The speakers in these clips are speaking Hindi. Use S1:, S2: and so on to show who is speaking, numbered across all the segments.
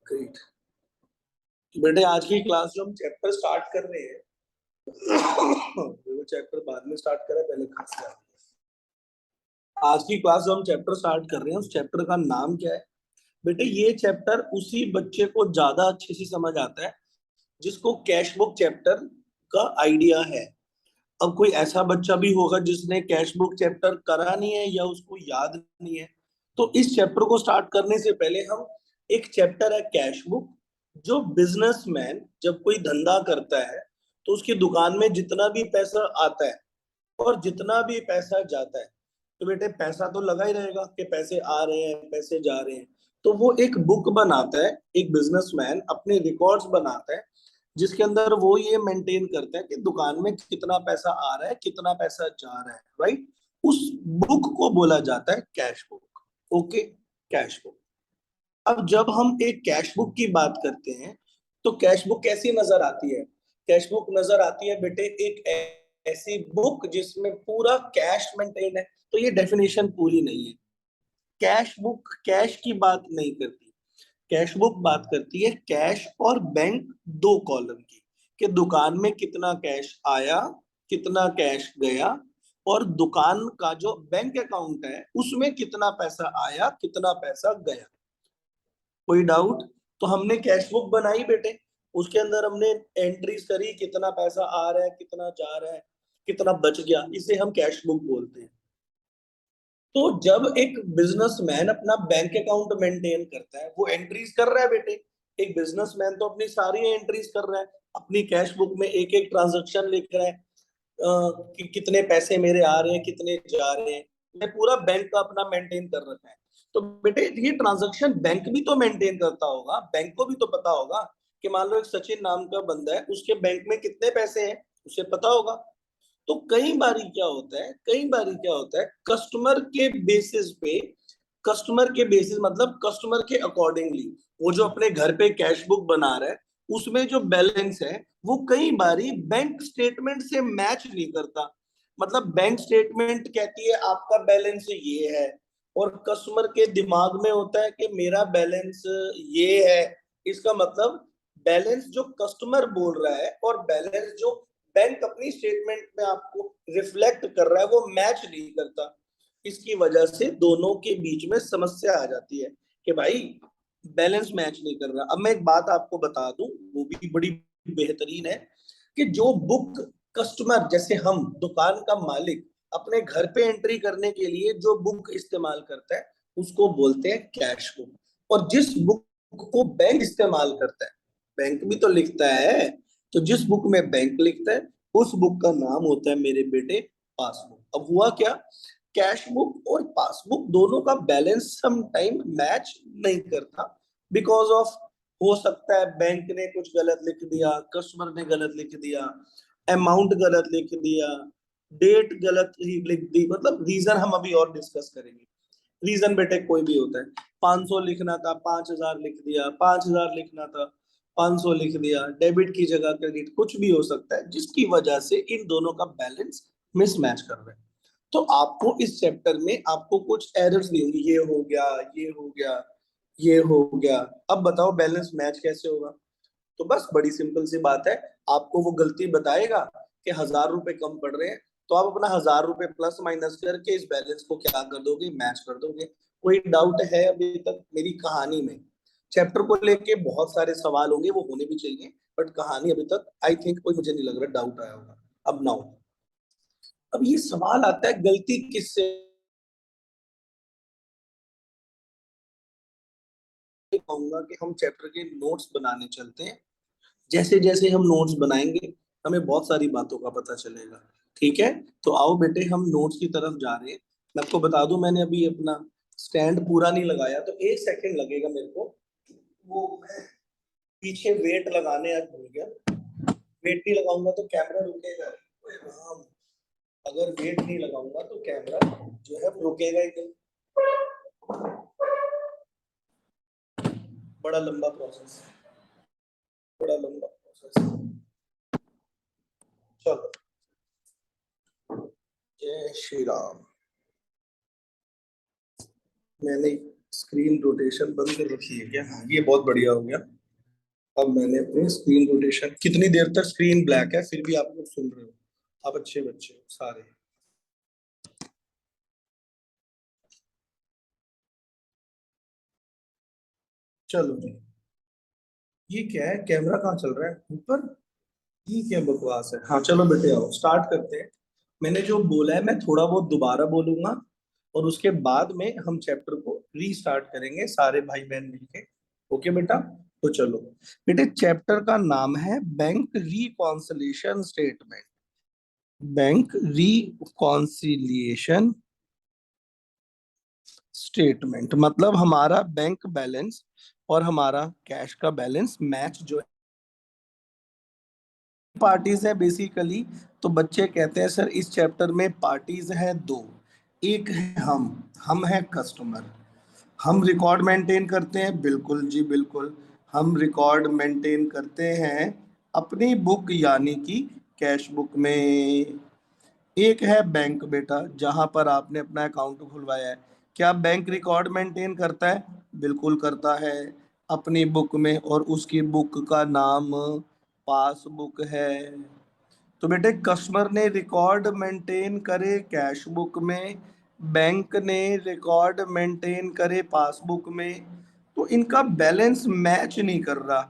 S1: ग्रेट। बेटे आज की क्लास जो हम चैप्टर स्टार्ट कर रहे हैं वो चैप्टर बाद में स्टार्ट करें पहले क्लास स्टार्ट। आज की क्लास जो हम चैप्टर स्टार्ट कर रहे हैं उस चैप्टर का नाम क्या है? बेटे ये चैप्टर उसी बच्चे को ज्यादा अच्छे से समझ आता है जिसको कैश बुक चैप्टर का आइडिया है। अब कोई ऐसा बच्चा भी होगा जिसने कैश बुक चैप्टर करा नहीं है या उसको याद नहीं है, तो इस चैप्टर को स्टार्ट करने से पहले हम एक चैप्टर है कैश बुक। जो बिजनेसमैन जब कोई धंधा करता है तो उसकी दुकान में जितना भी पैसा आता है और जितना भी पैसा जाता है, तो बेटे पैसा तो लगा ही रहेगा कि पैसे आ रहे हैं पैसे जा रहे हैं। तो वो एक बुक बनाता है, एक बिजनेसमैन अपने रिकॉर्ड्स बनाता है जिसके अंदर वो ये मेंटेन करते हैं कि दुकान में कितना पैसा आ रहा है कितना पैसा जा रहा है, राइट। उस बुक को बोला जाता है cash book. Okay, cash book. अब जब हम एक कैश बुक की बात करते हैं तो कैश बुक कैसी नजर आती है? कैश बुक नजर आती है बेटे एक ऐसी बुक जिसमें पूरा कैश मेंटेन है। तो ये डेफिनेशन पूरी नहीं है। कैश बुक कैश की बात नहीं करती। कैश बुक बात करती है कैश और बैंक दो कॉलम की, कि दुकान में कितना कैश आया कितना कैश गया, और दुकान का जो बैंक अकाउंट है उसमें कितना पैसा आया कितना पैसा गया। कोई डाउट? तो हमने कैश बुक बनाई बेटे, उसके अंदर हमने एंट्रीज करी कितना पैसा आ रहा है कितना जा रहा है कितना बच गया, इसे हम कैश बुक बोलते हैं। तो जब एक बिजनेसमैन अपना बैंक अकाउंट मेंटेन करता है वो एंट्रीज कर रहा है बेटे। एक बिजनेसमैन तो अपनी सारी एंट्रीज कर रहा है, अपनी कैश बुक में एक एक ट्रांजेक्शन लिख रहा है कि कितने पैसे मेरे आ रहे हैं कितने जा रहे हैं। मैं पूरा बैंक का अपना मेंटेन कर रखा है। तो बेटे ये ट्रांजेक्शन बैंक भी तो मेंटेन करता होगा, बैंक को भी तो पता होगा कि मान लो एक सचिन नाम का बंदा है उसके बैंक में कितने पैसे हैं, उसे पता होगा। तो कई बारी क्या होता है कस्टमर के बेसिस पे, कस्टमर के बेसिस मतलब कस्टमर के अकॉर्डिंगली वो जो अपने घर पे कैश बुक बना रहा है उसमें जो बैलेंस है वो कई बारी बैंक स्टेटमेंट से मैच नहीं करता। मतलब बैंक स्टेटमेंट कहती है आपका बैलेंस ये है, और कस्टमर के दिमाग में होता है कि मेरा बैलेंस ये है। इसका मतलब बैलेंस जो कस्टमर बोल रहा है और बैलेंस जो बैंक अपनी स्टेटमेंट में आपको रिफ्लेक्ट कर रहा है वो मैच नहीं करता। इसकी वजह से दोनों के बीच में समस्या आ जाती है कि भाई बैलेंस मैच नहीं कर रहा। अब मैं एक बात आपको बता दूं वो भी बड़ी बेहतरीन है कि जो बुक कस्टमर जैसे हम दुकान का मालिक अपने घर पे एंट्री करने के लिए जो बुक इस्तेमाल करता है उसको बोलते हैं कैश बुक। और जिस बुक को बैंक इस्तेमाल करता है, बैंक भी तो लिखता है, तो जिस बुक में बैंक लिखता है उस बुक का नाम होता है मेरे बेटे पासबुक। अब हुआ क्या, कैश बुक और पासबुक दोनों का बैलेंस सम टाइम मैच नहीं करता बिकॉज ऑफ, हो सकता है बैंक ने कुछ गलत लिख दिया, कस्टमर ने गलत लिख दिया, अमाउंट गलत लिख दिया, डेट गलत ही लिख दी। मतलब रीजन हम अभी और डिस्कस करेंगे। रीजन बेटे कोई भी होता है, 500 लिखना था 5000 लिख दिया, 5000 लिखना था 500 लिख दिया, डेबिट की जगह क्रेडिट, कुछ भी हो सकता है जिसकी वजह से इन दोनों का बैलेंस मिसमैच कर रहे हैं। तो आपको इस चैप्टर में आपको कुछ एरर्स दी होंगी, ये हो गया ये हो गया ये हो गया। अब बताओ बैलेंस मैच कैसे होगा? तो बस बड़ी सिंपल सी बात है, आपको वो गलती बताएगा कि 1000 रुपए कम पड़ रहे हैं, तो आप अपना 1000 रुपए प्लस माइनस करके इस बैलेंस को क्या कर दोगे, मैच कर दोगे। कोई डाउट है अभी तक मेरी कहानी में? चैप्टर को लेके बहुत सारे सवाल होंगे, वो होने भी चाहिए, बट कहानी अभी तक आई थिंक कोई मुझे नहीं लग रहा डाउट आया होगा। अब नाउ, अब ये सवाल आता है गलती किससे? कहूंगा कि हम चैप्टर के नोट्स बनाने चलते हैं। जैसे जैसे हम नोट्स बनाएंगे हमें बहुत सारी बातों का पता चलेगा। ठीक है, तो आओ बेटे हम नोट्स की तरफ जा रहे हैं। मैं आपको बता दूं मैंने अभी अपना स्टैंड पूरा नहीं लगाया तो 1 सेकंड लगेगा मेरे को। वो मैं पीछे वेट लगाने आज भूल गया। वेट नहीं लगाऊंगा तो कैमरा रुकेगा। ओए राम, अगर वेट नहीं लगाऊंगा तो कैमरा जो है वो रुकेगा ही नहीं। बड़ा लंबा प्रोसेस है, बड़ा लंबा प्रोसेस है। चलो, जय श्री राम। मैंने स्क्रीन रोटेशन बंद कर रखी है क्या? हाँ, ये बहुत बढ़िया हो गया। अब मैंने अपनी स्क्रीन रोटेशन, कितनी देर तक स्क्रीन ब्लैक है फिर भी आप लोग सुन रहे हो? आप अच्छे बच्चे हो सारे। चलो जी, ये क्या है? कैमरा कहाँ चल रहा है? ऊपर? ये क्या बकवास है? हाँ चलो बेटे आओ स्टार्ट करते हैं। मैंने जो बोला है मैं थोड़ा बहुत दोबारा बोलूंगा, और उसके बाद में हम चैप्टर को रीस्टार्ट करेंगे सारे भाई बहन मिलके। ओके बेटा? तो चलो बेटे, चैप्टर का नाम है bank reconciliation statement. Bank reconciliation statement मतलब हमारा बैंक बैलेंस और हमारा कैश का बैलेंस मैच जो पार्टीज है बेसिकली। तो बच्चे कहते हैं सर इस चैप्टर में पार्टीज हैं दो। एक है हम है कस्टमर। हम रिकॉर्ड मेंटेन करते हैं, बिल्कुल जी बिल्कुल। हम रिकॉर्ड मेंटेन करते हैं अपनी बुक यानी कि कैश बुक में। एक है बैंक बेटा, जहां पर आपने अपना अकाउंट खुलवाया है। क्या बैंक रिकॉर्ड मेंटेन करता है? बिल्कुल करता है अपनी बुक में, और उसकी बुक का नाम पासबुक है। तो बेटे कस्टमर ने रिकॉर्ड मेंटेन करे कैश बुक में, बैंक ने रिकॉर्ड मेंटेन करे पासबुक में, तो इनका बैलेंस मैच नहीं कर रहा।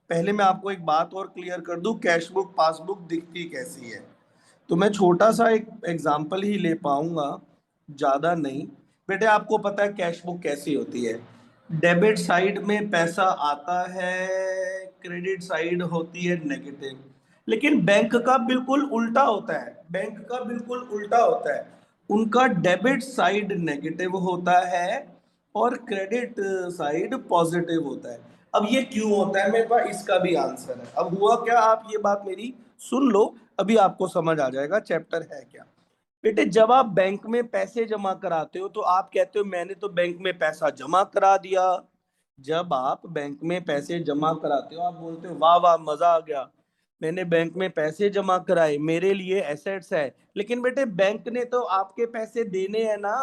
S1: पहले मैं आपको एक बात और क्लियर कर दूं, कैश बुक पासबुक दिखती कैसी है। तो मैं छोटा सा एक एग्जांपल ही ले पाऊंगा, ज्यादा नहीं। बेटे आपको पता है कैश बुक कैसी होती है? डेबिट साइड में पैसा आता है, क्रेडिट साइड होती है नेगेटिव। लेकिन बैंक का बिल्कुल उल्टा होता है, बैंक का बिल्कुल उल्टा होता है। उनका डेबिट साइड नेगेटिव होता है और क्रेडिट साइड पॉजिटिव होता है। अब ये क्यों होता है मेरे पास इसका भी आंसर है। अब हुआ क्या, आप ये बात मेरी सुन लो, अभी आपको समझ आ जाएगा चैप्टर है क्या। बेटे जब आप बैंक में पैसे जमा कराते हो तो आप कहते हो मैंने तो बैंक में पैसा जमा करा दिया। जब आप बैंक में पैसे जमा कराते हो आप बोलते हो वाह वाह मजा आ गया, मैंने बैंक में पैसे जमा कराए, मेरे लिए एसेट्स है। लेकिन बेटे बैंक ने तो आपके पैसे देने हैं ना।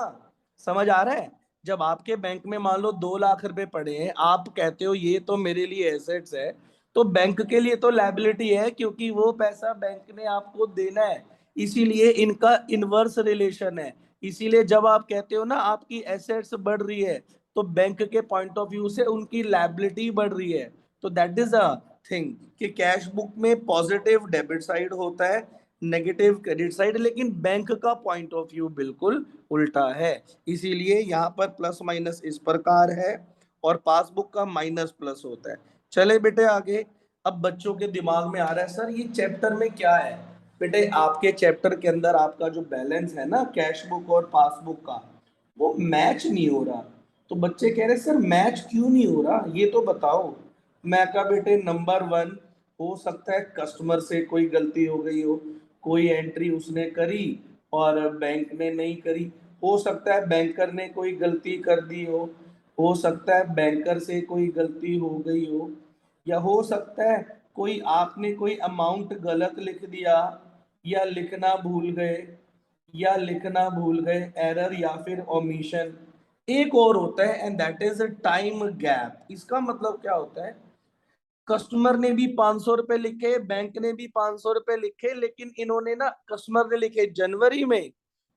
S1: समझ आ रहा है? जब आपके बैंक में मान लो 2 लाख रुपए पड़े हैं, आप कहते हो ये तो मेरे लिए एसेट्स है, तो बैंक के लिए तो लायबिलिटी है, क्योंकि वो पैसा बैंक ने आपको देना है। इसीलिए इनका इनवर्स रिलेशन है। इसीलिए जब आप कहते हो ना आपकी एसेट्स बढ़ रही है, तो बैंक के पॉइंट ऑफ व्यू से उनकी लायबिलिटी बढ़ रही है। तो दैट इज अ थिंग कि कैश बुक में पॉजिटिव डेबिट साइड होता है, नेगेटिव क्रेडिट साइड, लेकिन बैंक का पॉइंट ऑफ व्यू बिल्कुल उल्टा है। इसीलिए यहाँ पर प्लस माइनस इस प्रकार है और पासबुक का माइनस प्लस होता है। चले बेटे आगे। अब बच्चों के दिमाग में आ रहा है सर ये चैप्टर में क्या है। बेटे आपके चैप्टर के अंदर आपका जो बैलेंस है ना कैश बुक और पासबुक का, वो मैच नहीं हो रहा। तो बच्चे कह रहे सर मैच क्यों नहीं हो रहा ये तो बताओ। मैं कहा बेटे नंबर वन, हो सकता है कस्टमर से कोई गलती हो गई हो, कोई एंट्री उसने करी और बैंक ने नहीं करी। हो सकता है बैंकर ने कोई गलती कर दी हो सकता है बैंकर से कोई गलती हो गई हो, या हो सकता है कोई आपने कोई अमाउंट गलत लिख दिया, या लिखना भूल गए, एरर या फिर ओमिशन। एक और होता है and that is time gap. इसका मतलब क्या होता है, कस्टमर ने भी 500 रुपए लिखे, बैंक ने भी 500 रुपए लिखे, लेकिन इन्होंने ना कस्टमर ने लिखे जनवरी में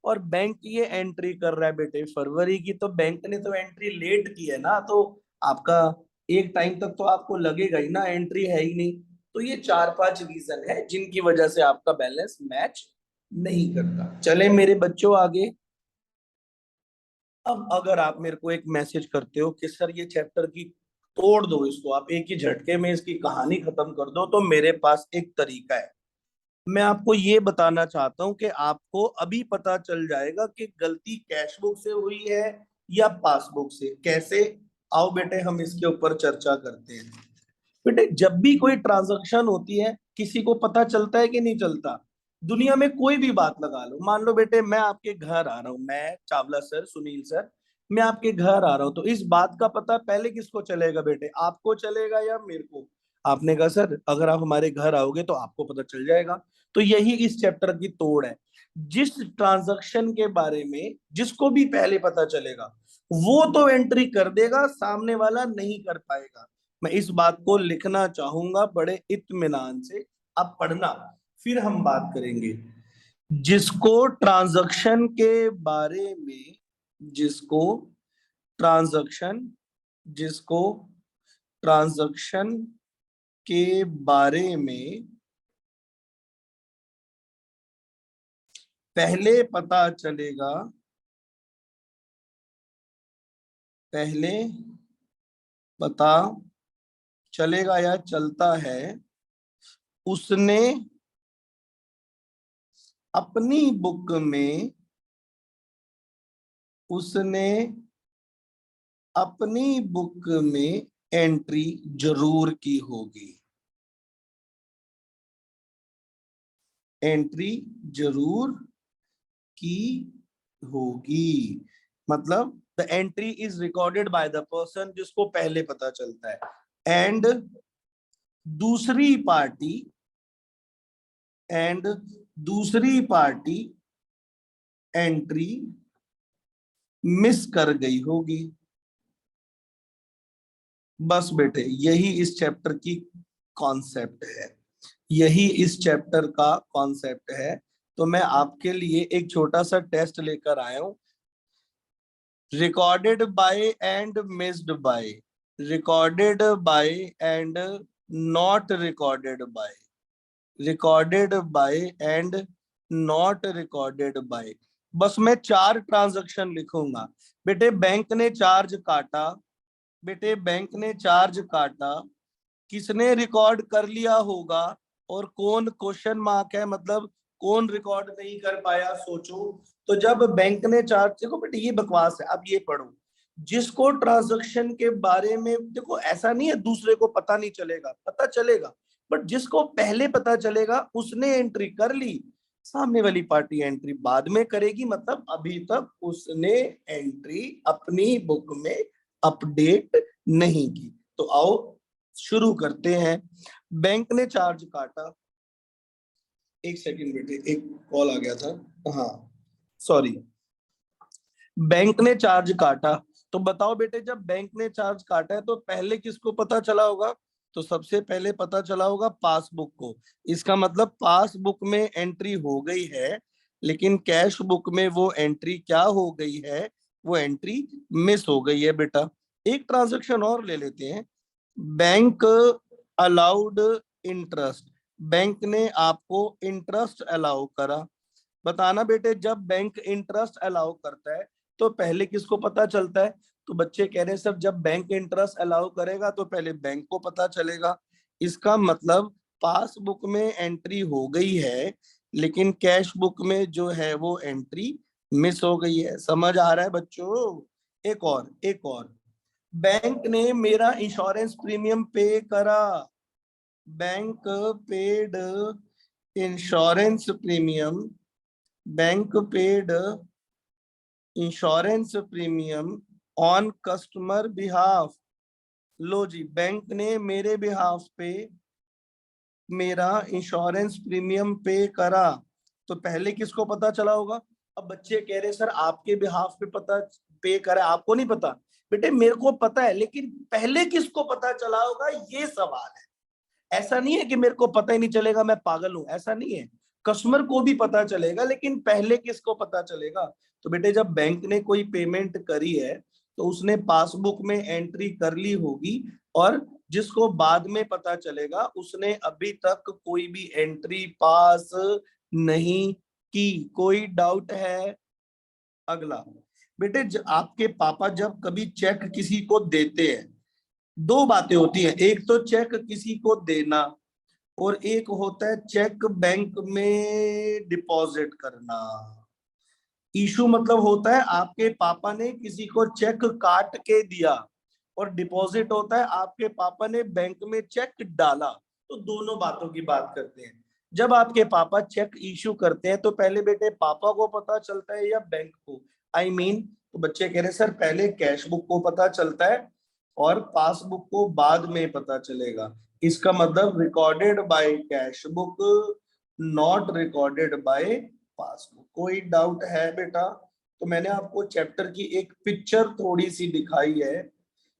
S1: और बैंक ये एंट्री कर रहा है बेटे फरवरी की, तो बैंक ने तो एंट्री लेट की है ना, तो आपका एक टाइम तक तो आपको लगेगा ही ना, एंट्री है ही नहीं। तो ये 4-5 रीजन है जिनकी वजह से आपका बैलेंस मैच नहीं करता। चले मेरे बच्चों आगे। अब अगर आप मेरे को एक मैसेज करते हो कि सर ये चैप्टर की तोड़ दो, इसको आप एक ही झटके में इसकी कहानी खत्म कर दो, तो मेरे पास एक तरीका है। मैं आपको ये बताना चाहता हूं कि आपको अभी पता चल जाएगा कि गलती कैश बुक से हुई है या पासबुक से। कैसे? आओ बेटे हम इसके ऊपर चर्चा करते हैं। बेटे जब भी कोई ट्रांजैक्शन होती है किसी को पता चलता है कि नहीं चलता? दुनिया में कोई भी बात लगा लो, मान लो बेटे मैं आपके घर आ रहा हूं, मैं चावला सर, सुनील सर, मैं आपके घर आ रहा हूं, तो इस बात का पता पहले किसको चलेगा बेटे, आपको चलेगा या मेरे को? आपने कहा सर अगर आप हमारे घर आओगे तो आपको पता चल जाएगा। तो यही इस चैप्टर की तोड़ है। जिस ट्रांजैक्शन के बारे में जिसको भी पहले पता चलेगा वो तो एंट्री कर देगा, सामने वाला नहीं कर पाएगा। मैं इस बात को लिखना चाहूंगा बड़े इत्मीनान से, आप पढ़ना, फिर हम बात करेंगे। जिसको ट्रांजैक्शन के बारे में, जिसको ट्रांजैक्शन जिसको ट्रांजैक्शन के बारे में पहले पता चलेगा, पहले पता चलेगा या चलता है, उसने अपनी बुक में, उसने अपनी बुक में एंट्री जरूर की होगी, एंट्री जरूर की होगी। मतलब the entry is recorded by the person, जिसको पहले पता चलता है। एंड दूसरी पार्टी, एंड दूसरी पार्टी एंट्री मिस कर गई होगी। बस बेटे यही इस चैप्टर की कॉन्सेप्ट है, यही इस चैप्टर का कॉन्सेप्ट है। तो मैं आपके लिए एक छोटा सा टेस्ट लेकर आया हूं। Recorded by and missed by, recorded by and not recorded by, recorded by and not recorded by. बस मैं 4 ट्रांजैक्शन लिखूंगा। बेटे बैंक ने चार्ज काटा, बेटे बैंक ने चार्ज काटा, किसने रिकॉर्ड कर लिया होगा और कौन क्वेश्चन मार्क है, मतलब कौन रिकॉर्ड नहीं कर पाया, सोचो। तो जब बैंक ने चार्ज, देखो बेटे ये बकवास है, अब ये पढ़ो। जिसको ट्रांजैक्शन के बारे में, देखो ऐसा नहीं है दूसरे को पता नहीं चलेगा, पता चलेगा, बट जिसको पहले पता चलेगा उसने एंट्री कर ली, सामने वाली पार्टी एंट्री बाद में करेगी, मतलब अभी तक उसने एंट्री अपनी बुक में अपडेट नहीं की। तो आओ शुरू करते हैं। बैंक ने चार्ज काटा, एक सेकंड बेटे, एक कॉल आ गया था, हाँ सॉरी। बैंक ने चार्ज काटा, तो बताओ बेटे जब बैंक ने चार्ज काटा है तो पहले किसको पता चला होगा? तो सबसे पहले पता चला होगा पासबुक को। इसका मतलब पासबुक में एंट्री हो गई है, लेकिन कैश बुक में वो एंट्री क्या हो गई है, वो एंट्री मिस हो गई है बेटा। एक ट्रांजैक्शन और ले लेते हैं। बैंक अलाउड इंटरेस्ट, बैंक ने आपको इंटरेस्ट अलाउ करा। बताना बेटे जब बैंक इंटरेस्ट अलाउ करता है तो पहले किसको पता चलता है? तो बच्चे कह रहे हैं सर जब बैंक इंटरेस्ट अलाउ करेगा तो पहले बैंक को पता चलेगा। इसका मतलब पासबुक में एंट्री हो गई है, लेकिन कैश बुक में जो है वो एंट्री मिस हो गई है। समझ आ रहा है बच्चों? एक और, एक और। बैंक ने मेरा इंश्योरेंस प्रीमियम पे करा, bank paid insurance premium, bank paid insurance premium on customer behalf. लो जी, बैंक ने मेरे बिहाफ पे मेरा इंश्योरेंस प्रीमियम पे करा, तो पहले किसको पता चला होगा? अब बच्चे कह रहे सर आपके बिहाफ पे पता पे करा, आपको नहीं पता। बेटे मेरे को पता है, लेकिन पहले किसको पता चला होगा ये सवाल है। ऐसा नहीं है कि मेरे को पता ही नहीं चलेगा, मैं पागल हूं, ऐसा नहीं है। कस्टमर को भी पता चलेगा, लेकिन पहले किसको पता चलेगा? तो बेटे जब बैंक ने कोई पेमेंट करी है तो उसने पासबुक में एंट्री कर ली होगी, और जिसको बाद में पता चलेगा उसने अभी तक कोई भी एंट्री पास नहीं की। कोई डाउट है? अगला बेटे आपके पापा जब कभी चेक किसी को देते हैं, दो बातें होती हैं, एक तो चेक किसी को देना और एक होता है चेक बैंक में डिपॉजिट करना। इशू मतलब होता है आपके पापा ने किसी को चेक काट के दिया, और डिपॉजिट होता है आपके पापा ने बैंक में चेक डाला। तो दोनों बातों की बात करते हैं। जब आपके पापा चेक इशू करते हैं तो पहले बेटे पापा को पता चलता है या बैंक को? आई मीन तो बच्चे कह रहे सर पहले कैश बुक को पता चलता है और पासबुक को बाद में पता चलेगा। इसका मतलब recorded by cash book, not recorded bye passbook. कोई डाउट है बेटा? तो मैंने आपको चैप्टर की एक पिक्चर थोड़ी सी दिखाई है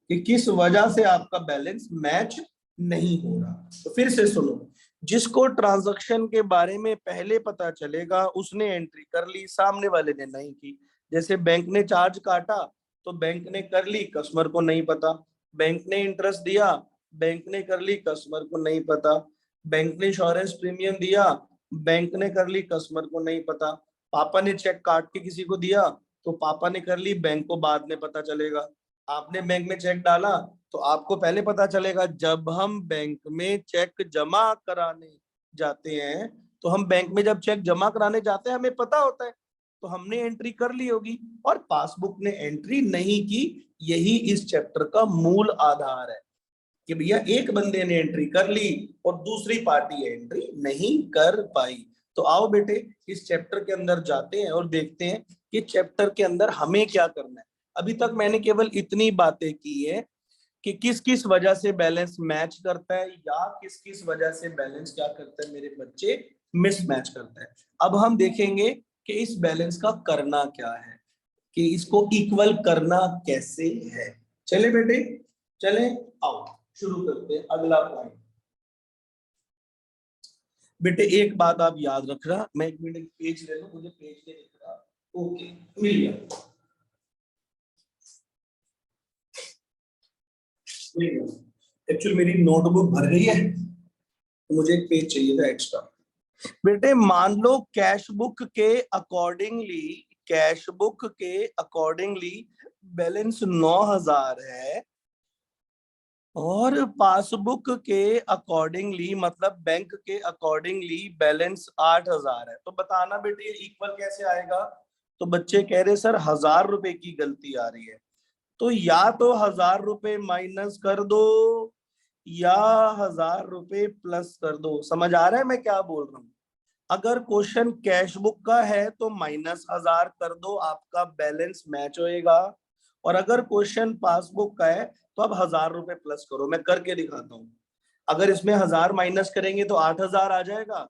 S1: कि किस वजह से आपका बैलेंस मैच नहीं हो रहा। तो फिर से सुनो, जिसको ट्रांजैक्शन के बारे में पहले पता चलेगा उसने एंट्री कर ली, सामने वाले ने नहीं की। जैसे बैंक ने चार्ज काटा तो बैंक ने कर ली, कस्टमर को नहीं पता। बैंक ने इंटरेस्ट दिया, बैंक ने कर ली, कस्टमर को नहीं पता। बैंक ने इंश्योरेंस प्रीमियम दिया, बैंक ने कर ली, कस्टमर को नहीं पता। पापा ने चेक काट के किसी को दिया तो पापा ने कर ली, बैंक को बाद में पता चलेगा। आपने बैंक में चेक डाला तो आपको पहले पता चलेगा। जब हम बैंक में चेक जमा कराने जाते हैं, तो हम बैंक में जब चेक जमा कराने जाते हैं हमें पता होता है, तो हमने एंट्री कर ली होगी। और पासबुक ने एंट्री नहीं की, यही इस चैप्टर का मूल आधार है कि भैया एक बंदे ने एंट्री कर ली और दूसरी पार्टी एंट्री नहीं कर पाई। तो आओ बेटे इस चैप्टर के अंदर जाते हैं और देखते हैं कि चैप्टर के अंदर हमें क्या करना है। अभी तक मैंने केवल इतनी बातें की है कि किस किस वजह से बैलेंस मैच करता है या किस किस वजह से बैलेंस क्या करता है मेरे बच्चे, मिसमैच करता है। अब हम देखेंगे कि इस बैलेंस का करना क्या है, कि इसको इक्वल करना कैसे है। चले बेटे, चले, आओ शुरू करते हैं अगला पॉइंट। बेटे एक बात आप याद रखना, मैं एक मिनट पेज ले लूं, मुझे पेज नहीं दिख रहा। ओके, मिल गया। एक्चुअली मेरी नोटबुक भर गई है तो मुझे एक पेज चाहिए था एक्स्ट्रा। बेटे मान लो कैश बुक के अकॉर्डिंगली बैलेंस 9,000 है और पासबुक के अकॉर्डिंगली मतलब बैंक के अकॉर्डिंगली बैलेंस 8,000 है। तो बताना बेटे ये इक्वल कैसे आएगा। तो बच्चे कह रहे सर 1,000 रुपए की गलती आ रही है। तो या तो 1,000 रुपए माइनस कर दो या 1,000 रुपए प्लस कर दो। समझ आ रहा है मैं क्या बोल रहा हूँ। अगर क्वेश्चन कैश बुक का है तो -1,000 कर दो, आपका बैलेंस मैच होएगा। और अगर क्वेश्चन पासबुक का है तो अब 1,000 रुपए प्लस करो, मैं करके दिखाता हूँ। अगर इसमें 1,000 माइनस करेंगे तो 8,000 आ जाएगा।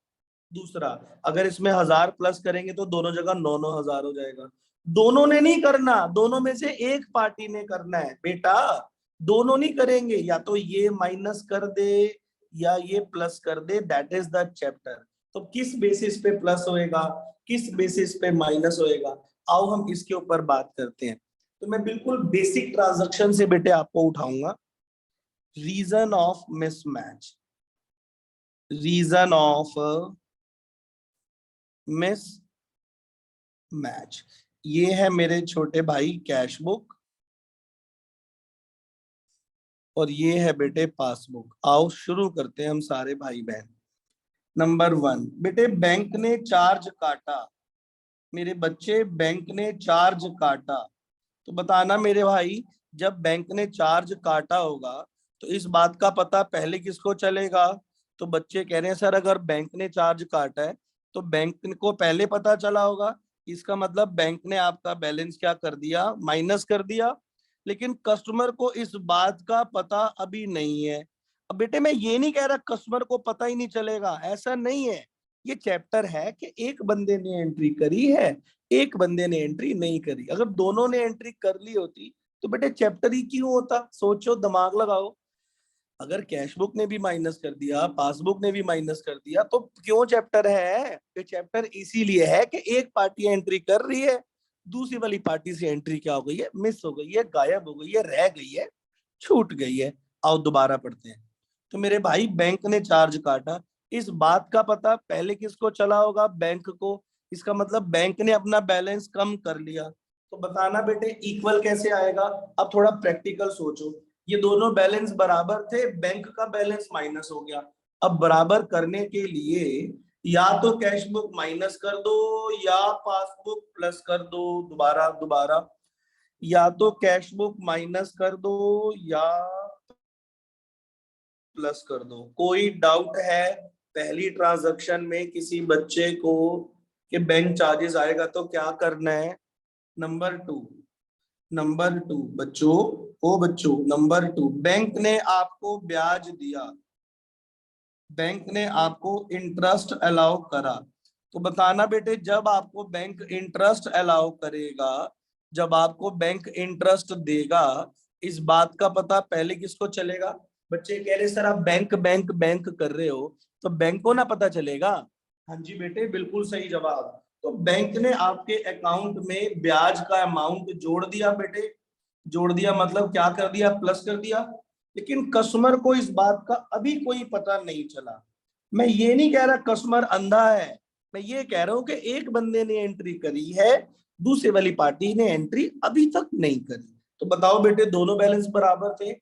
S1: दूसरा, अगर इसमें 1,000 प्लस करेंगे तो दोनों जगह 9,000 हो जाएगा। दोनों ने नहीं करना, दोनों में से एक पार्टी ने करना है बेटा। दोनों नहीं करेंगे, या तो ये माइनस कर दे या ये प्लस कर दे, दैट इज द चैप्टर। तो किस बेसिस पे प्लस होएगा, किस बेसिस पे माइनस होएगा, आओ हम इसके ऊपर बात करते हैं। तो मैं बिल्कुल बेसिक ट्रांजैक्शन से बेटे आपको उठाऊंगा। Reason of mismatch, reason of mismatch, ये है मेरे छोटे भाई कैश बुक और ये है बेटे पासबुक। आओ शुरू करते हैं हम सारे भाई बहन। नंबर 1 बेटे बैंक ने चार्ज काटा, मेरे बच्चे बैंक ने चार्ज काटा। तो बताना मेरे भाई, जब बैंक ने चार्ज काटा होगा तो इस बात का पता पहले किसको चलेगा। तो बच्चे कह रहे हैं सर अगर बैंक ने चार्ज काटा है तो बैंक को पहले पता चला होगा, इसका मतलब बैंक ने आपका बैलेंस क्या कर दिया, माइनस कर दिया। लेकिन कस्टमर को इस बात का पता अभी नहीं है। अब बेटे मैं ये नहीं कह रहा कस्टमर को पता ही नहीं चलेगा, ऐसा नहीं है। ये चैप्टर है कि एक बंदे ने एंट्री करी है, एक बंदे ने एंट्री नहीं करी। अगर दोनों ने एंट्री कर ली होती तो बेटे चैप्टर ही क्यों होता। सोचो, दिमाग लगाओ। अगर कैश बुक ने भी माइनस कर दिया, पासबुक ने भी माइनस कर दिया, तो क्यों चैप्टर है। ये चैप्टर इसीलिए है कि एक पार्टी एंट्री कर रही है, दूसरी वाली पार्टी से एंट्री क्या हो गई है, मिस हो गई है, गायब हो गई है, रह गई है, छूट गई है। आओ दोबारा पढ़ते हैं। तो मेरे भाई बैंक ने चार्ज काटा, इस बात का पता पहले किसको चला होगा, बैंक को। इसका मतलब बैंक ने अपना बैलेंस कम कर लिया। तो बताना बेटे इक्वल कैसे आएगा। अब थोड़ा प्रैक्टिकल सोचो, ये दोनों बैलेंस बराबर थे, बैंक का बैलेंस माइनस हो गया। अब बराबर करने के लिए या तो कैश बुक माइनस कर दो या पासबुक प्लस कर दो। दोबारा दोबारा, या तो कैश बुक माइनस कर दो या प्लस कर दो। कोई डाउट है पहली ट्रांजैक्शन में किसी बच्चे को कि बैंक चार्जेस आएगा तो क्या करना है। नंबर 2 बच्चों, ओ बच्चों, नंबर 2 बैंक ने आपको ब्याज दिया, बैंक ने आपको इंटरेस्ट अलाउ करा। तो बताना बेटे, जब आपको बैंक इंटरेस्ट अलाउ करेगा, जब आपको बैंक इंटरेस्ट देगा, इस बात का पता पहले किसको चलेगा? बच्चे कह रहे सर आप बैंक बैंक बैंक कर रहे हो, तो बैंक को ना पता चलेगा। हाँ जी बेटे, बिल्कुल सही जवाब। तो बैंक ने आपके अकाउंट में ब्याज का अमाउंट जोड़ दिया बेटे। जोड़ दिया मतलब क्या कर दिया? प्लस कर दिया। लेकिन कस्टमर को इस बात का अभी कोई पता नहीं चला। मैं ये नहीं कह रहा कस्टमर अंधा है, मैं ये कह रहा हूं कि एक बंदे ने एंट्री करी है, दूसरी वाली पार्टी ने एंट्री अभी तक नहीं करी। तो बताओ बेटे, दोनों बैलेंस बराबर थे,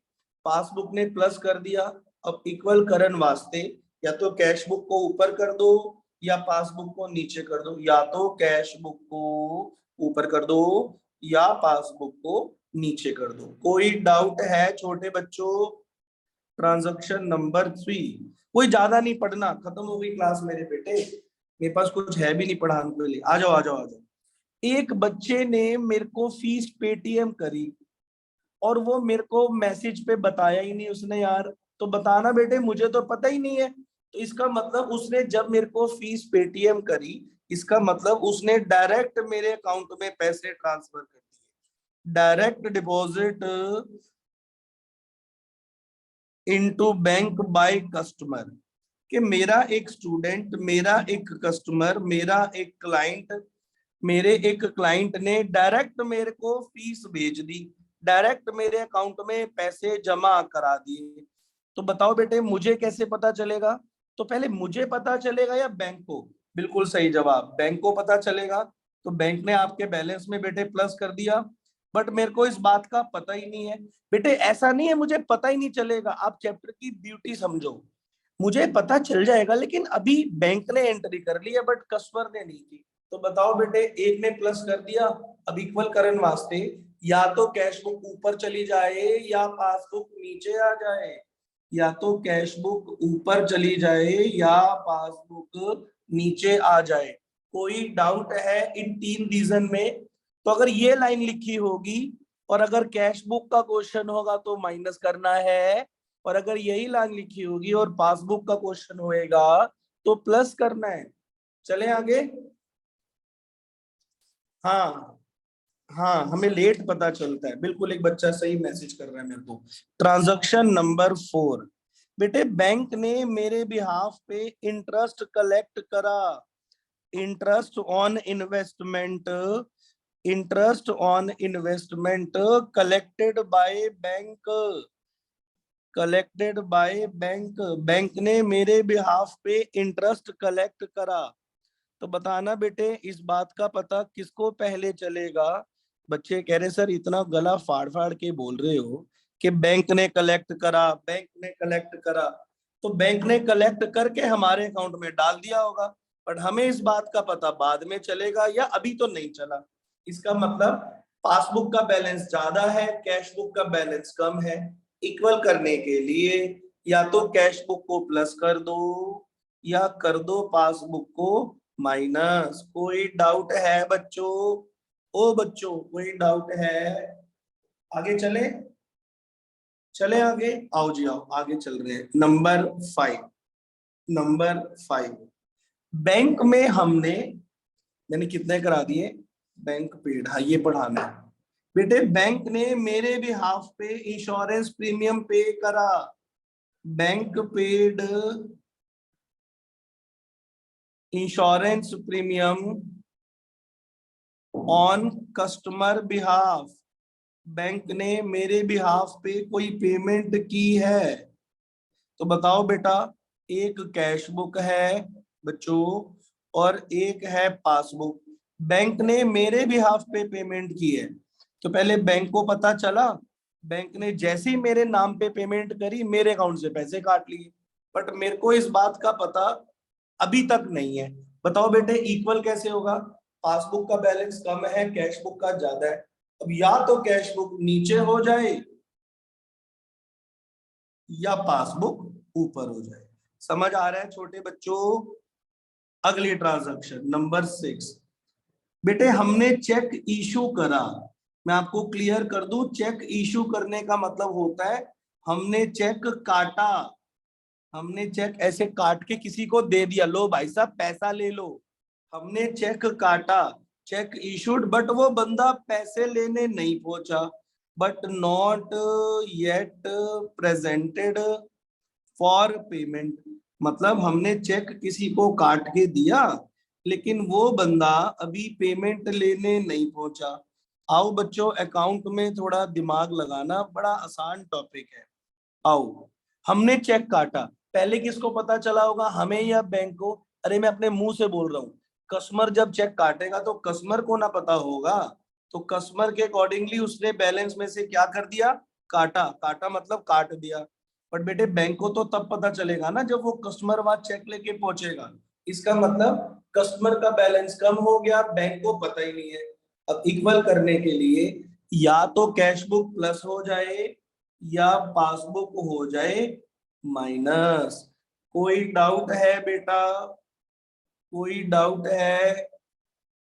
S1: पासबुक ने प्लस कर दिया। अब इक्वल करन वास्ते या तो कैश बुक को ऊपर कर दो या पासबुक को नीचे कर दो, या तो कैश बुक को ऊपर कर दो या पासबुक को नीचे कर दो। कोई डाउट है छोटे बच्चों? Transaction number 3। कोई ज्यादा नहीं पढ़ना, खत्म हो गई क्लास मेरे बेटे, मेरे पास कुछ है भी नहीं पढ़ाने के लिए। आ जाओ आ जाओ आ जाओ। एक बच्चे ने मेरे को फीस पेटीएम करी और वो मेरे को मैसेज पे बताया ही नहीं उसने यार। तो बताना बेटे, मुझे तो पता ही नहीं है। तो इसका मतलब उसने जब मेरे को फीस पेटीएम करी, इसका मतलब उसने डायरेक्ट मेरे अकाउंट में पैसे ट्रांसफर कर दिए। Direct deposit into bank by customer. कि मेरा एक स्टूडेंट, मेरा एक कस्टमर, मेरे एक क्लाइंट ने डायरेक्ट मेरे को फीस भेज दी, डायरेक्ट मेरे अकाउंट में पैसे जमा करा दिए। तो बताओ बेटे, मुझे कैसे पता चलेगा? तो पहले मुझे पता चलेगा या बैंक को? बिल्कुल सही जवाब, बैंक को पता चलेगा। तो बैंक ने आपके बैलेंस में बेटे प्लस कर दिया, बट मेरे को इस बात का पता ही नहीं है। बेटे ऐसा नहीं है मुझे पता ही नहीं चलेगा, आप चैप्टर की ब्यूटी समझो। मुझे पता चल जाएगा, लेकिन अभी बैंक ने एंट्री कर ली है बट कस्टमर ने नहीं की। तो बताओ बेटे, एक ने प्लस कर दिया, अब इक्वल करन वास्ते या तो कैश बुक ऊपर चली जाए या पासबुक नीचे आ जाए, या तो कैश बुक ऊपर चली जाए या पासबुक नीचे आ जाए। कोई डाउट है इन तीन रीजन में? तो अगर ये लाइन लिखी होगी और अगर कैश बुक का क्वेश्चन होगा तो माइनस करना है, और अगर यही लाइन लिखी होगी और पासबुक का क्वेश्चन होएगा तो प्लस करना है। चले आगे। हाँ हाँ, हमें लेट पता चलता है, बिल्कुल एक बच्चा सही मैसेज कर रहा है मेरे को। Transaction number 4। बेटे बैंक ने मेरे बिहाफ पे इंटरेस्ट कलेक्ट करा। Interest on investment, interest on investment collected by bank, collected by bank. Bank ने मेरे बिहाफ पे इंटरेस्ट कलेक्ट करा। तो बताना बेटे, इस बात का पता किसको पहले चलेगा? बच्चे कह रहे सर इतना गला फाड़ फाड़ के बोल रहे हो कि बैंक ने कलेक्ट करा, बैंक ने कलेक्ट करा। तो बैंक ने कलेक्ट करके हमारे अकाउंट में डाल दिया होगा, बट हमें इस बात का पता बाद में चलेगा या अभी तो नहीं चला। इसका मतलब पासबुक का बैलेंस ज्यादा है, कैश बुक का बैलेंस कम है। इक्वल करने के लिए या तो कैश बुक को प्लस कर दो या कर दो पासबुक को माइनस। कोई डाउट है बच्चों? ओ बच्चों, कोई डाउट है? आगे चले, चले आगे, आओ जी आओ, आगे चल रहे हैं। नंबर 5। नंबर 5, बैंक में हमने, मैंने कितने करा दिए? बैंक पेड, हाँ ये पढ़ाना है बेटे। बैंक ने मेरे बिहाफ पे इंश्योरेंस प्रीमियम पे करा। Bank paid insurance premium on customer behalf. Bank ने मेरे बिहाफ पे कोई पेमेंट की है। तो बताओ बेटा, एक कैश बुक है बच्चों और एक है पासबुक। बैंक ने मेरे बिहाफ पे पेमेंट की है, तो पहले बैंक को पता चला, बैंक ने जैसे ही मेरे नाम पे पेमेंट करी मेरे अकाउंट से पैसे काट लिए, बट मेरे को इस बात का पता अभी तक नहीं है। बताओ बेटे, इक्वल कैसे होगा? पासबुक का बैलेंस कम है, कैश बुक का ज्यादा है। अब या तो कैश बुक नीचे हो जाए या पासबुक ऊपर हो जाए। समझ आ रहा है छोटे बच्चों? अगली ट्रांजैक्शन नंबर 6। बेटे हमने चेक इशू करा। मैं आपको क्लियर कर दूं, चेक इशू करने का मतलब होता है हमने चेक काटा। हमने चेक ऐसे काट के किसी को दे दिया, लो भाई साहब पैसा ले लो। हमने चेक काटा, चेक इशूड, बट वो बंदा पैसे लेने नहीं पहुंचा, but not yet presented for payment. मतलब हमने चेक किसी को काट के दिया, लेकिन वो बंदा अभी पेमेंट लेने नहीं पहुंचा। आओ बच्चों, अकाउंट में थोड़ा दिमाग लगाना, बड़ा आसान टॉपिक है। आओ, हमने चेक काटा, पहले किसको पता चला होगा, हमें या बैंक को? अरे मैं अपने मुंह से बोल रहा हूँ, कस्टमर जब चेक काटेगा तो कस्टमर को ना पता होगा, तो कस्टमर के अकॉर्डिंगली उसने बैलेंस में से क्या कर दिया, काटा। काटा मतलब काट दिया। बट बेटे बैंक को तो तब पता चलेगा ना जब वो कस्टमर वहां चेक लेके पहुंचेगा। इसका मतलब कस्टमर का बैलेंस कम हो गया, बैंक को पता ही नहीं है। अब इक्वल करने के लिए या तो कैश बुक प्लस हो जाए या पासबुक हो जाए माइनस। कोई डाउट है बेटा? कोई डाउट है?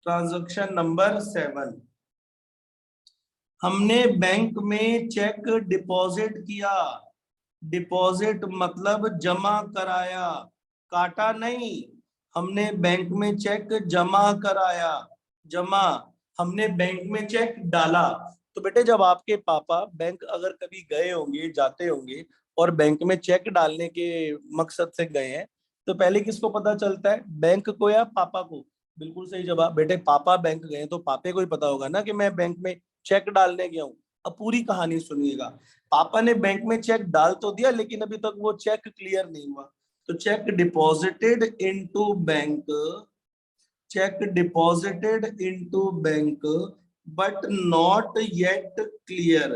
S1: ट्रांजैक्शन नंबर 7, हमने बैंक में चेक डिपॉजिट किया। डिपॉजिट मतलब जमा कराया, काटा नहीं। हमने बैंक में चेक जमा कराया, जमा। हमने बैंक में चेक डाला। तो बेटे जब आपके पापा बैंक अगर कभी गए होंगे, जाते होंगे, और बैंक में चेक डालने के मकसद से गए हैं, तो पहले किसको पता चलता है, बैंक को या पापा को? बिल्कुल सही जवाब बेटे, पापा बैंक गए तो पापे को ही पता होगा ना कि मैं बैंक में चेक डालने गया हूँ। अब पूरी कहानी सुनिएगा। पापा ने बैंक में चेक डाल तो दिया, लेकिन अभी तक वो चेक क्लियर नहीं हुआ। तो check deposited into bank, check deposited into bank, but not yet clear,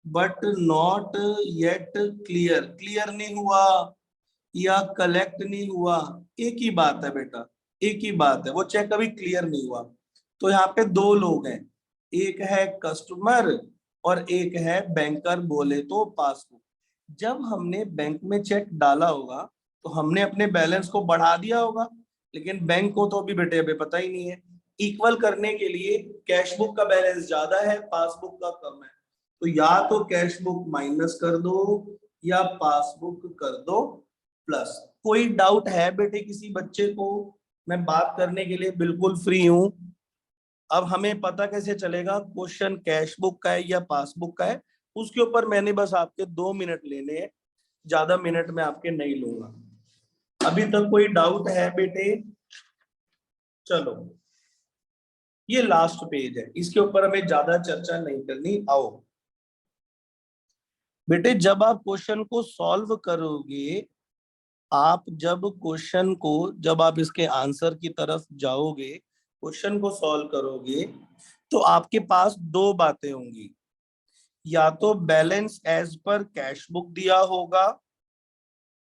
S1: but not yet clear. Clear नहीं हुआ या कलेक्ट नहीं हुआ, एक ही बात है बेटा, एक ही बात है, वो चेक अभी क्लियर नहीं हुआ। तो यहाँ पे दो लोग हैं, एक है कस्टमर और एक है बैंकर, बोले तो पासबुक। जब हमने बैंक में चेक डाला होगा तो हमने अपने बैलेंस को बढ़ा दिया होगा, लेकिन बैंक को तो अभी बेटे अभी पता ही नहीं है। इक्वल करने के लिए कैश बुक का बैलेंस ज्यादा है, पासबुक का कम है, तो या तो कैश बुक माइनस कर दो या पासबुक कर दो प्लस। कोई डाउट है बेटे किसी बच्चे को? मैं बात करने के लिए बिल्कुल फ्री हूं। अब हमें पता कैसे चलेगा क्वेश्चन कैश बुक का है या पासबुक का है? उसके ऊपर मैंने बस आपके 2 मिनट लेने हैं, ज्यादा मिनट में आपके नहीं लूंगा। अभी तक कोई डाउट है बेटे? चलो, ये लास्ट पेज है, इसके ऊपर हमें ज्यादा चर्चा नहीं करनी। आओ बेटे, जब आप क्वेश्चन को सॉल्व करोगे, आप जब क्वेश्चन को, जब आप इसके आंसर की तरफ जाओगे, क्वेश्चन को सॉल्व करोगे, तो आपके पास दो बातें होंगी। या तो balance as per cash book दिया होगा,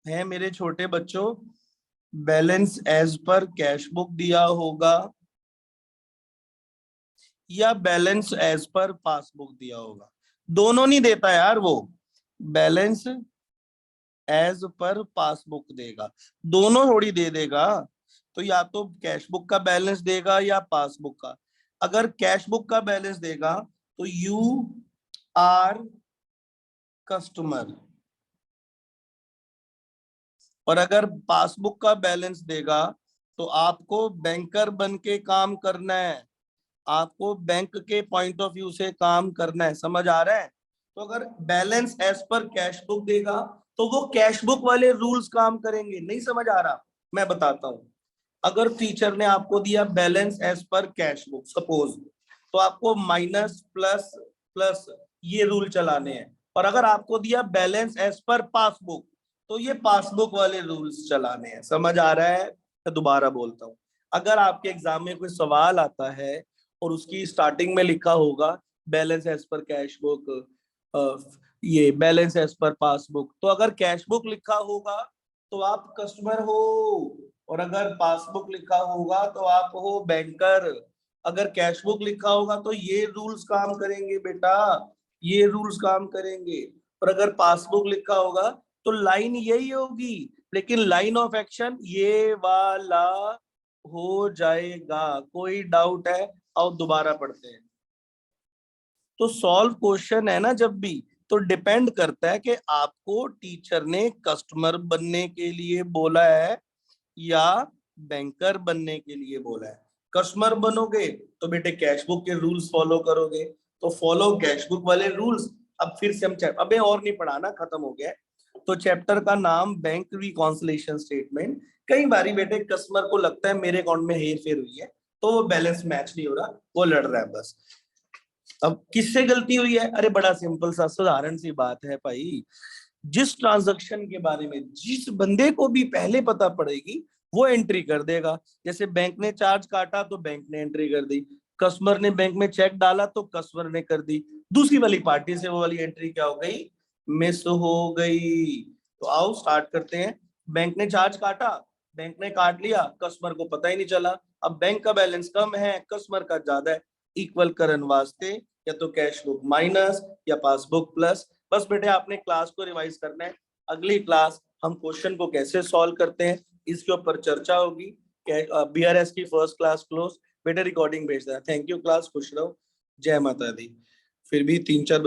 S1: है मेरे छोटे बच्चों, balance as per cash book दिया होगा, या बैलेंस एज पर पासबुक दिया होगा। दोनों नहीं देता यार वो, बैलेंस एज पर पासबुक देगा, दोनों थोड़ी दे देगा। तो या तो कैश बुक का बैलेंस देगा या पासबुक का। अगर कैश बुक का बैलेंस देगा तो यू आर कस्टमर, और अगर पासबुक का बैलेंस देगा तो आपको बैंकर बन के काम करना है, आपको बैंक के पॉइंट ऑफ व्यू से काम करना है। समझ आ रहा है? तो अगर balance as per cash book देगा तो वो कैश बुक वाले रूल्स काम करेंगे। नहीं समझ आ रहा? मैं बताता हूं। अगर टीचर ने आपको दिया balance as per cash book suppose, तो आपको माइनस प्लस प्लस ये रूल चलाने हैं। और अगर आपको दिया बैलेंस एज पर पासबुक, तो ये पासबुक वाले रूल्स चलाने हैं। समझ आ रहा है? मैं दोबारा बोलता हूँ। अगर आपके एग्जाम में कोई सवाल आता है और उसकी स्टार्टिंग में लिखा होगा balance as per cash book, ये बैलेंस एज पर पासबुक, तो अगर कैश बुक लिखा होगा तो आप कस्टमर हो, और अगर पासबुक लिखा होगा तो आप हो बैंकर। अगर कैश बुक लिखा होगा तो ये रूल्स काम करेंगे बेटा, ये रूल्स काम करेंगे। और अगर पासबुक लिखा होगा तो लाइन यही होगी, लेकिन लाइन ऑफ एक्शन ये वाला हो जाएगा। कोई डाउट है? और दोबारा पढ़ते हैं। तो सॉल्व क्वेश्चन है ना जब भी, तो डिपेंड करता है कि आपको टीचर ने कस्टमर बनने के लिए बोला है या बैंकर बनने के लिए बोला है। कस्टमर बनोगे तो बेटे कैश बुक के रूल्स फॉलो करोगे, तो फॉलो कैश बुक वाले रूल्स। अब फिर से हम अबे और नहीं पढ़ाना, खत्म हो गया है। तो चैप्टर का नाम बैंक रिकॉन्सिलेशन स्टेटमेंट। कई बारी बेटे कस्टमर को लगता है मेरे अकाउंट में हेर फेर हुई है, तो वो बैलेंस मैच नहीं हो रहा, वो लड़ रहा है बस। अब किससे गलती हुई है? अरे बड़ा सिंपल सा साधारण सी बात है भाई। जिस ट्रांजैक्शन के बारे में जिस बंदे को भी पहले पता पड़ेगी वो एंट्री कर देगा। जैसे बैंक ने चार्ज काटा तो बैंक ने एंट्री कर दी, कस्टमर ने बैंक में चेक डाला तो कस्टमर ने कर दी, दूसरी वाली पार्टी से वो वाली एंट्री क्या हो गई? मिस हो गई। तो आओ स्टार्ट करते हैं। बैंक ने चार्ज काटा, बैंक ने काट लिया, कस्टमर को पता ही नहीं चला। अब बैंक का बैलेंस कम है, कस्टमर का ज्यादा है, इक्वल करन वास्ते या तो कैश बुक माइनस या पासबुक प्लस। बस बेटे आपने क्लास को रिवाइज करना है। अगली क्लास हम क्वेश्चन को कैसे सॉल्व करते हैं इसके ऊपर चर्चा होगी। बीआरएस की फर्स्ट क्लास क्लोज। बेटे रिकॉर्डिंग भेज देना। थैंक यू क्लास, खुश रहो, जय माता दी। फिर भी 3-4